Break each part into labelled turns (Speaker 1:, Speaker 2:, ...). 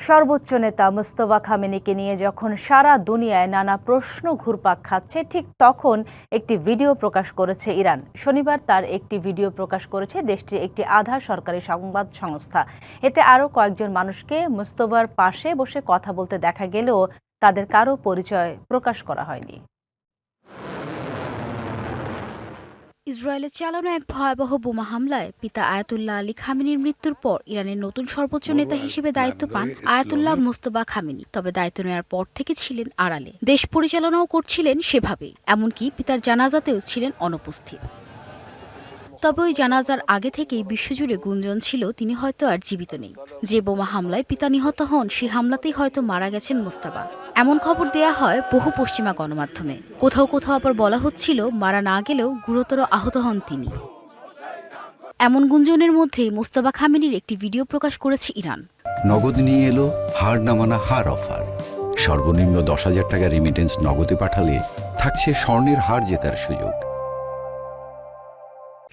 Speaker 1: সর্বোচ্চ নেতা মুস্তফা খামেনিকে নিয়ে যখন সারা দুনিয়ায় নানা প্রশ্ন ঘুরপাক খাচ্ছে, ঠিক তখন একটি ভিডিও প্রকাশ করেছে ইরান। শনিবার তার একটি ভিডিও প্রকাশ করেছে দেশটির একটি আধা সরকারি সংবাদ সংস্থা। এতে আরও কয়েকজন মানুষকে মুস্তফার পাশে বসে কথা বলতে দেখা গেলেও তাদের কারো পরিচয় প্রকাশ করা হয়নি।
Speaker 2: ইসরায়েলে চালানো এক ভয়াবহ বোমা হামলায় পিতা আয়াতুল্লাহ আলী খামেনির মৃত্যুর পর ইরানের নতুন সর্বোচ্চ নেতা হিসেবে দায়িত্ব পান আয়াতুল্লাহ মুস্তফা খামেনি। তবে দায়িত্ব নেওয়ার পর থেকে ছিলেন আড়ালে, দেশ পরিচালনাও করছিলেন সেভাবেই, এমনকি পিতার জানাজাতেও ছিলেন অনুপস্থিত। তবে ওই জানাজার আগে থেকেই বিশ্বজুড়ে গুঞ্জন ছিল তিনি হয়তো আর জীবিত নেই। যে বোমা হামলায় পিতা নিহত হন, সেই হামলাতেই হয়তো মারা গেছেন মোস্তফা, এমন খবর দেয়া হয় বহু পশ্চিমা গণমাধ্যমে। কোথাও কোথাও আবার বলা হচ্ছিল মারা না গেলেও গুরুতর আহত হন তিনি। এমন গুঞ্জনের মধ্যেই মোস্তফা খামেনির একটি ভিডিও প্রকাশ করেছে ইরান।
Speaker 3: নগদ নিয়ে এলো হার না মানা হার অফার। সর্বনিম্ন 10,000 টাকা রেমিটেন্স নগদে পাঠালে থাকছে স্বর্ণের হার জেতার সুযোগ।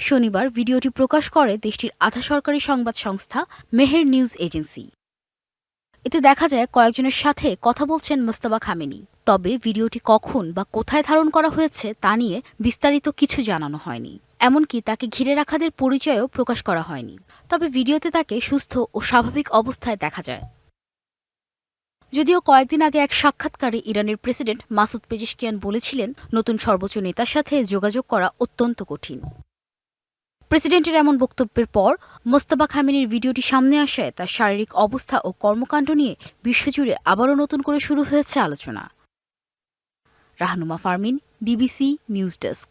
Speaker 2: শনিবার ভিডিওটি প্রকাশ করে দেশটির আধা সরকারি সংবাদ সংস্থা মেহের নিউজ এজেন্সি। এতে দেখা যায় কয়েকজনের সাথে কথা বলছেন মোস্তফা খামেনি। তবে ভিডিওটি কখন বা কোথায় ধারণ করা হয়েছে তা নিয়ে বিস্তারিত কিছু জানানো হয়নি। এমনকি তাকে ঘিরে রাখাদের পরিচয়ও প্রকাশ করা হয়নি। তবে ভিডিওতে তাকে সুস্থ ও স্বাভাবিক অবস্থায় দেখা যায়। যদিও কয়েকদিন আগে এক সাক্ষাৎকারে ইরানের প্রেসিডেন্ট মাসুদ পেজেশকিয়ান বলেছিলেন, নতুন সর্বোচ্চ নেতার সাথে যোগাযোগ করা অত্যন্ত কঠিন। প্রেসিডেন্টের এমন বক্তব্যের পর মোস্তফা খামেনির ভিডিওটি সামনে আসায় তার শারীরিক অবস্থা ও কর্মকাণ্ড নিয়ে বিশ্বজুড়ে আবারও নতুন করে শুরু হয়েছে আলোচনা। Rahnuma Fermin, DBC news desk.